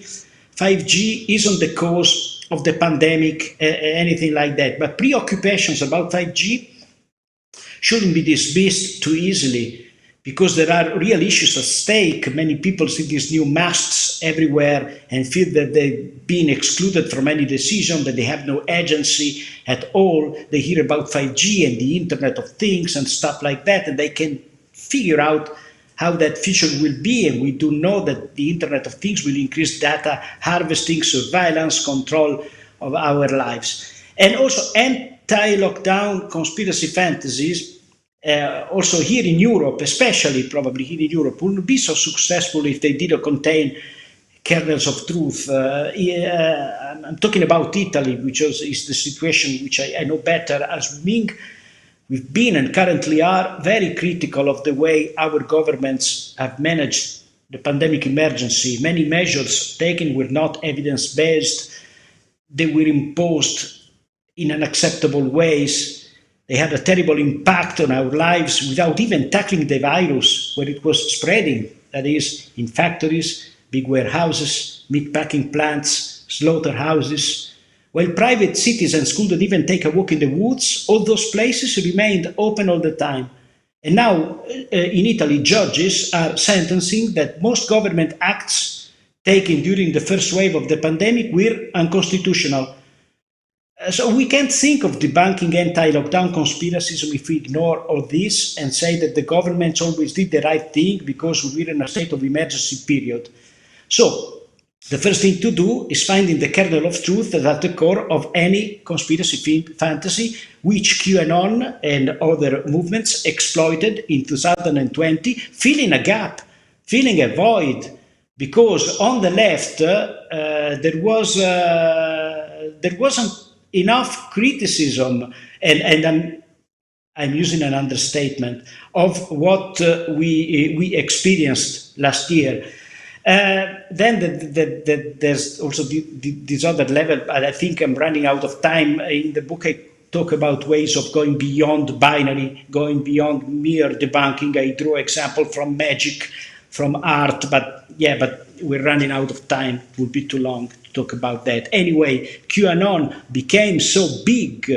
5G isn't the cause of the pandemic, anything like that. But preoccupations about 5G shouldn't be dismissed too easily, because there are real issues at stake. Many people see these new masts everywhere and feel that they've been excluded from any decision, that they have no agency at all. They hear about 5G and the Internet of Things and stuff like that, and they can figure out how that future will be. And we do know that the Internet of Things will increase data harvesting, surveillance, control of our lives. And also anti-lockdown conspiracy fantasies, also here in Europe, especially probably here in Europe, wouldn't be so successful if they didn't contain kernels of truth. I'm talking about Italy, which is the situation which I know better as Wu Ming. We've been and currently are very critical of the way our governments have managed the pandemic emergency. Many measures taken were not evidence-based. They were imposed in unacceptable ways. They had a terrible impact on our lives without even tackling the virus where it was spreading, that is, in factories, big warehouses, meatpacking plants, slaughterhouses. While private citizens couldn't even take a walk in the woods, all those places remained open all the time. And now, in Italy, judges are sentencing that most government acts taken during the first wave of the pandemic were unconstitutional. So we can't think of debunking anti-lockdown conspiracism if we ignore all this and say that the governments always did the right thing because we were in a state of emergency period. So the first thing to do is finding the kernel of truth that's at the core of any conspiracy fantasy, which QAnon and other movements exploited in 2020, filling a gap, filling a void, because on the left there wasn't enough criticism, and I'm using an understatement, of what we experienced last year. Then there's also this other level, but I think I'm running out of time. In the book I talk about ways of going beyond binary, going beyond mere debunking. I draw example from magic, from art, but we're running out of time. It would be too long to talk about that. Anyway, QAnon became so big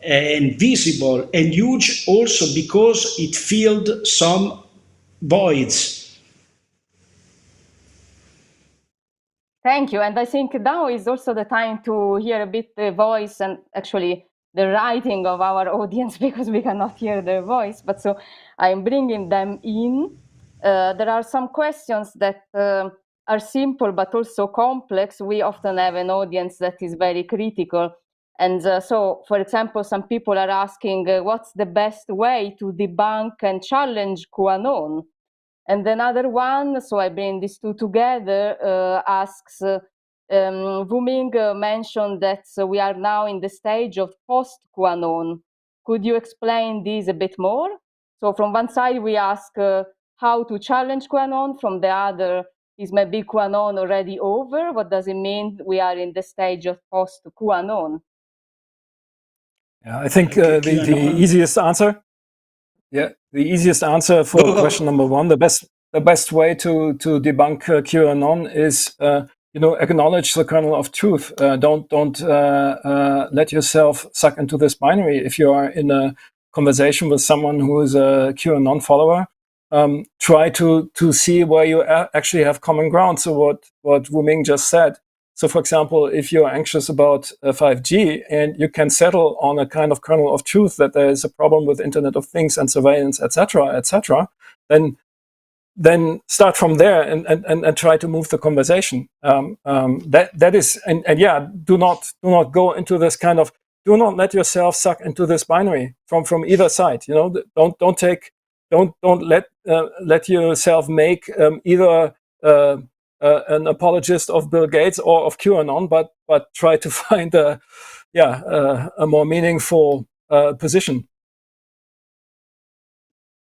and visible and huge also because it filled some voids. Thank you. And I think now is also the time to hear a bit the voice and actually the writing of our audience, because we cannot hear their voice. But so I'm bringing them in. There are some questions that are simple but also complex. We often have an audience that is very critical. And so, for example, some people are asking, what's the best way to debunk and challenge QAnon? And another one, so I bring these two together, asks, Wu Ming mentioned that we are now in the stage of post-QAnon. Could you explain this a bit more? So from one side, we ask how to challenge QAnon. From the other, is maybe QAnon already over? What does it mean we are in the stage of post-QAnon? Yeah, I think the easiest answer. Yeah, the easiest answer for question number one, the best way to debunk QAnon is acknowledge the kernel of truth. Don't let yourself suck into this binary. If you are in a conversation with someone who is a QAnon follower, try to see where you actually have common ground. So what Wu Ming just said. So, for example, if you're anxious about 5G and you can settle on a kind of kernel of truth that there is a problem with Internet of Things and surveillance, etc., then start from there and try to move the conversation. That is, and yeah, do not go into this kind of, do not let yourself suck into this binary from either side. Don't let yourself make either an apologist of Bill Gates or of QAnon, but try to find a more meaningful position.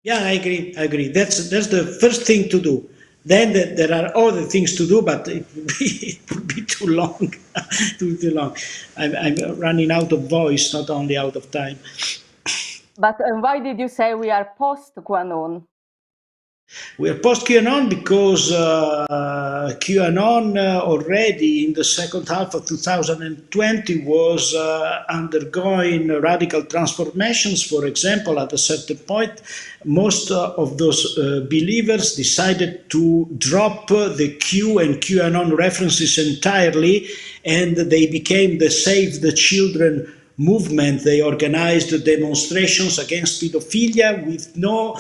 Yeah, I agree. That's the first thing to do. Then there are other things to do, but it would be too long. too long. I'm running out of voice, not only out of time. But why did you say we are post-QAnon? We are post-QAnon because QAnon already in the second half of 2020 was undergoing radical transformations. For example, at a certain point, most of those believers decided to drop the Q and QAnon references entirely, and they became the Save the Children movement. They organized demonstrations against pedophilia with no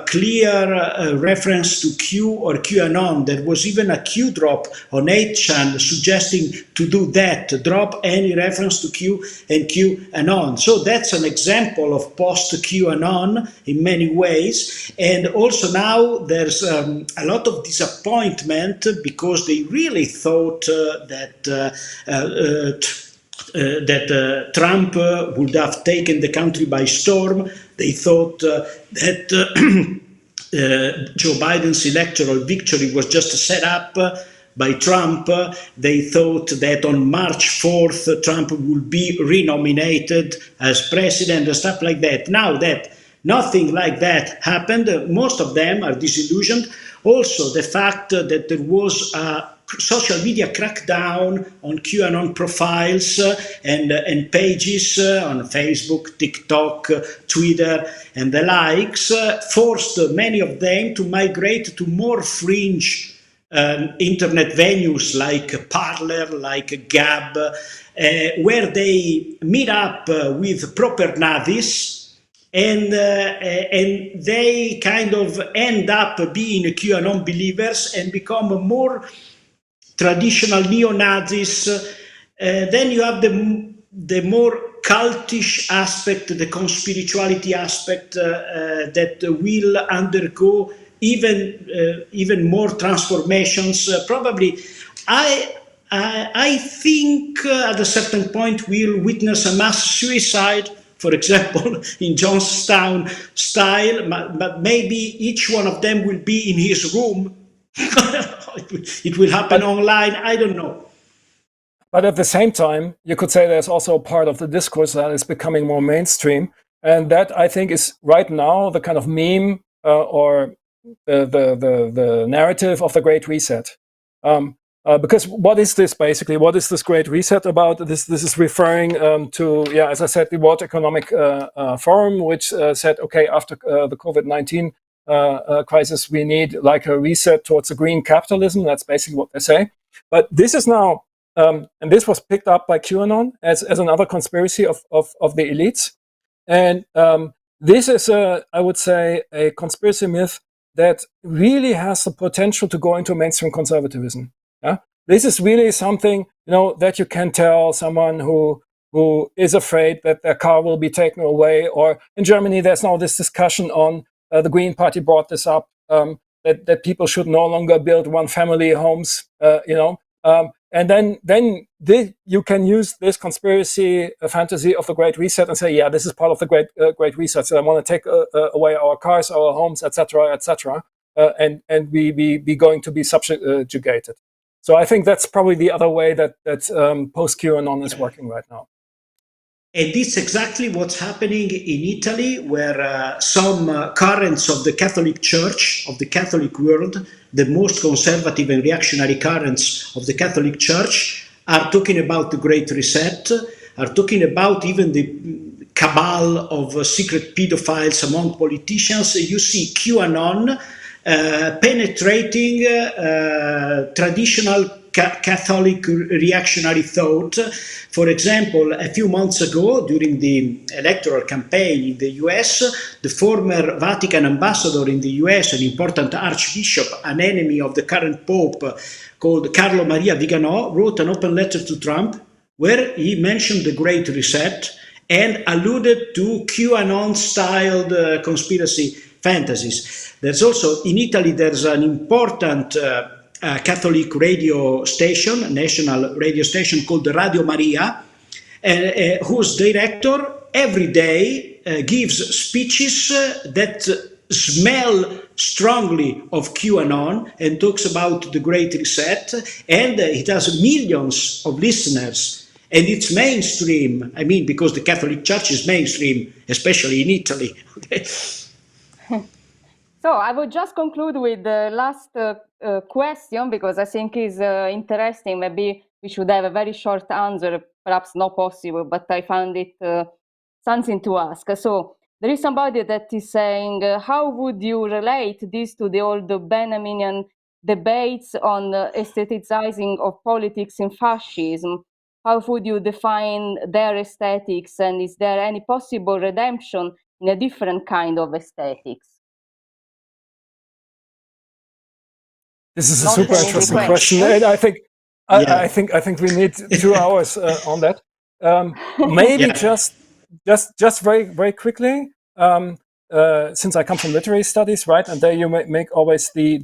clear reference to Q or QAnon. There was even a Q drop on 8chan suggesting to do that, to drop any reference to Q and QAnon. So that's an example of post-QAnon in many ways. And also now there's a lot of disappointment because they really thought that Trump would have taken the country by storm. They thought that Joe Biden's electoral victory was just a setup by Trump. They thought that on March 4th, Trump would be renominated as president and stuff like that. Now that nothing like that happened, most of them are disillusioned. Also, the fact that there was a social media crackdown on QAnon profiles and pages on Facebook, TikTok, Twitter, and the likes forced many of them to migrate to more fringe internet venues like Parler, like Gab, where they meet up with proper navis, and they kind of end up being QAnon believers and become more traditional neo-Nazis. Then you have the more cultish aspect, the conspirituality aspect that will undergo even more transformations. Probably, I think at a certain point we'll witness a mass suicide, for example, in Johnstown style, but maybe each one of them will be in his room. It will happen online, I don't know. But at the same time, you could say there's also a part of the discourse that is becoming more mainstream. And that, I think, is right now the kind of meme or the narrative of the Great Reset. Because what is this basically? What is this Great Reset about? This is referring to, as I said, the World Economic Forum, which said, okay, after the COVID-19 crisis, we need like a reset towards a green capitalism. That's basically what they say. But this is now, and this was picked up by QAnon as another conspiracy of the elites. And this is, I would say, a conspiracy myth that really has the potential to go into mainstream conservatism. Yeah? This is really something, that you can tell someone who is afraid that their car will be taken away. Or in Germany, there's now this discussion on the Green Party brought this up, that people should no longer build one-family homes, and then you can use this conspiracy fantasy of the Great Reset and say, yeah, this is part of the Great Reset. So I want to take away our cars, our homes, etc., and we going to be subjugated. So I think that's probably the other way that post-QAnon is working right now. And it's exactly what's happening in Italy, where some currents of the Catholic Church, of the Catholic world, the most conservative and reactionary currents of the Catholic Church, are talking about the Great Reset, are talking about even the cabal of secret pedophiles among politicians. You see QAnon penetrating traditional Catholic reactionary thought. For example, a few months ago, during the electoral campaign in the US, the former Vatican ambassador in the US, an important archbishop, an enemy of the current pope, called Carlo Maria Viganò, wrote an open letter to Trump where he mentioned the Great Reset and alluded to QAnon-styled conspiracy fantasies. There's also, in Italy, there's an important Catholic radio station, national radio station called Radio Maria, whose director every day gives speeches that smell strongly of QAnon and talks about the Great Reset, and it has millions of listeners, and it's mainstream. I mean, because the Catholic Church is mainstream, especially in Italy. So I would just conclude with the last question, because I think it's interesting. Maybe we should have a very short answer, perhaps not possible, but I found it something to ask. So there is somebody that is saying, how would you relate this to the old Benjaminian debates on aestheticizing of politics in fascism? How would you define their aesthetics, and is there any possible redemption in a different kind of aesthetics? This is a super interesting question, and I think we need 2 hours on that. Maybe just very very quickly, since I come from literary studies, right, and there you make always the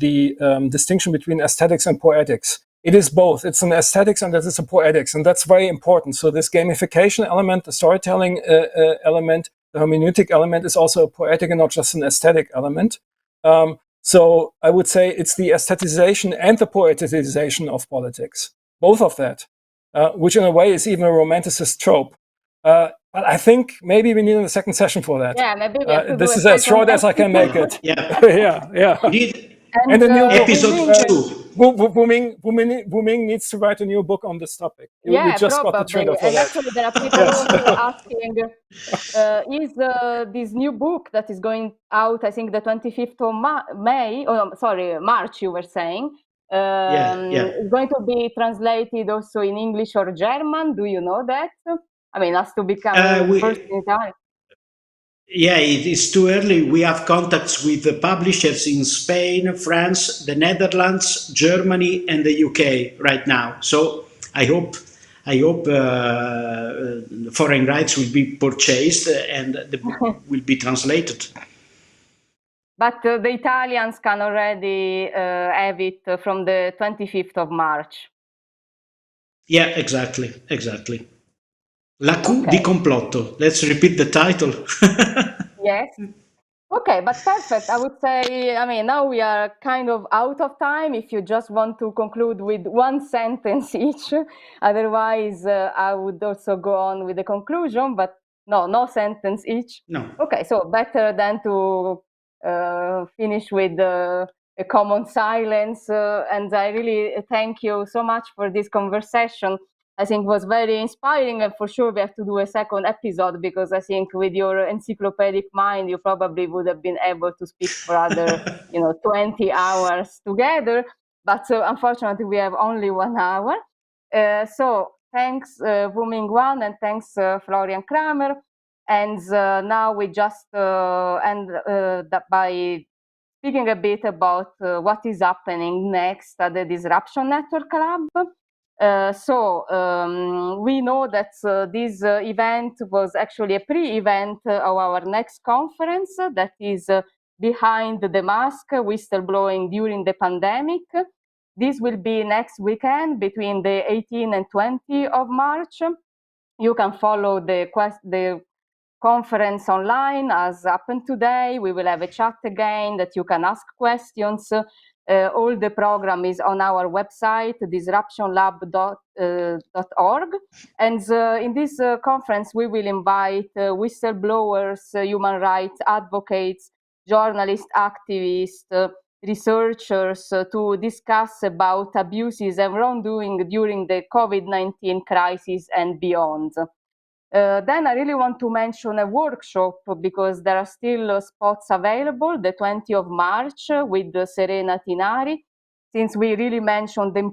distinction between aesthetics and poetics. It is both. It's an aesthetics and it is a poetics, and that's very important. So this gamification element, the storytelling element, the hermeneutic element is also a poetic and not just an aesthetic element. So I would say it's the aestheticization and the poeticization of politics, both of that, which in a way is even a romanticist trope. But I think maybe we need a second session for that. Yeah, maybe we have to this do is as short as I can make it. Yeah. We need and a new book. episode 2. Wu Ming needs to write a new book on this topic. You just probably. got the trigger for and that. Actually, there are people also asking, is this new book that is going out, I think the 25th of March, you were saying, is going to be translated also in English or German? Do you know that? I mean, has to become first in Italian. Yeah, it is too early. We have contacts with the publishers in Spain, France, the Netherlands, Germany, and the UK right now. So I hope foreign rights will be purchased and the book will be translated. But the Italians can already have it from the 25th of March. Yeah, exactly. La Q di complotto. Let's repeat the title. Yes. Okay, but perfect. I would say, I mean, now we are kind of out of time. If you just want to conclude with one sentence each, otherwise I would also go on with the conclusion, but no sentence each. No. Okay, so better than to finish with a common silence. And I really thank you so much for this conversation. I think was very inspiring, and for sure we have to do a second episode, because I think with your encyclopedic mind, you probably would have been able to speak for other, 20 hours together. But unfortunately, we have only 1 hour. So thanks, Wu Ming Wan, and thanks, Florian Cramer. And now we just end by speaking a bit about what is happening next at the Disruption Network Lab. We know that this event was actually a pre-event of our next conference, that is Behind the Mask, Whistleblowing During the Pandemic. This will be next weekend between the 18th and 20th of March. You can follow the conference online as happened today. We will have a chat again that you can ask questions. All the program is on our website, disruptionlab.org. And in this conference, we will invite whistleblowers, human rights advocates, journalists, activists, researchers to discuss about abuses and wrongdoing during the COVID-19 crisis and beyond. Then I really want to mention a workshop, because there are still spots available, the 20th of March with Serena Tinari, since we really mentioned the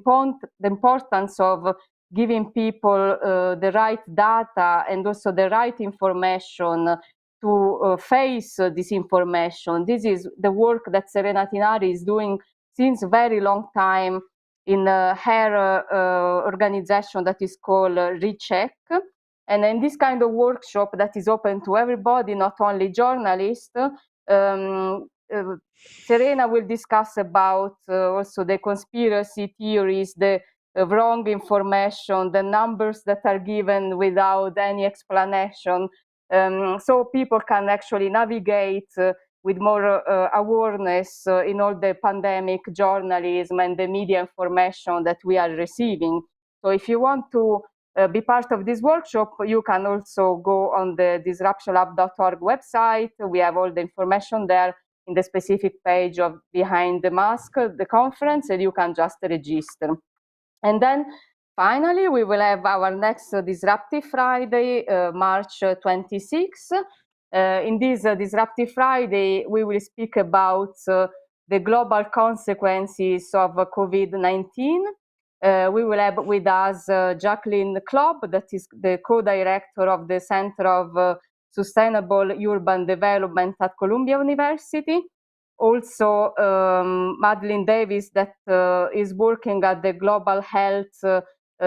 importance of giving people the right data and also the right information to face disinformation. This is the work that Serena Tinari is doing since a very long time in her organization that is called Recheck. And in this kind of workshop that is open to everybody, not only journalists, Serena will discuss about also the conspiracy theories, the wrong information, the numbers that are given without any explanation. So people can actually navigate with more awareness in all the pandemic journalism and the media information that we are receiving. So if you want to be part of this workshop, you can also go on the disruptionlab.org website. We have all the information there in the specific page of Behind the Mask, the conference, and you can just register. And then finally, we will have our next Disruptive Friday, March 26th. In this Disruptive Friday, we will speak about the global consequences of COVID-19. We will have with us Jacqueline Klopp, that is the co-director of the Center of Sustainable Urban Development at Columbia University. Also, Madeline Davis, that is working at the Global Health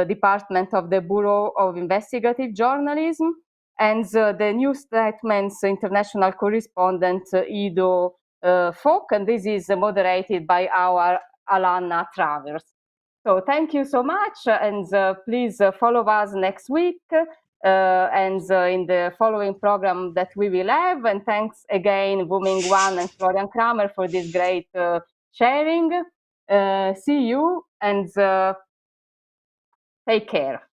Department of the Bureau of Investigative Journalism, and the New Statements International correspondent Ido Folk, and this is moderated by our Alana Travers. So thank you so much, and please follow us next week and in the following program that we will have. And thanks again, Wu Ming and Florian Cramer for this great sharing. See you and take care.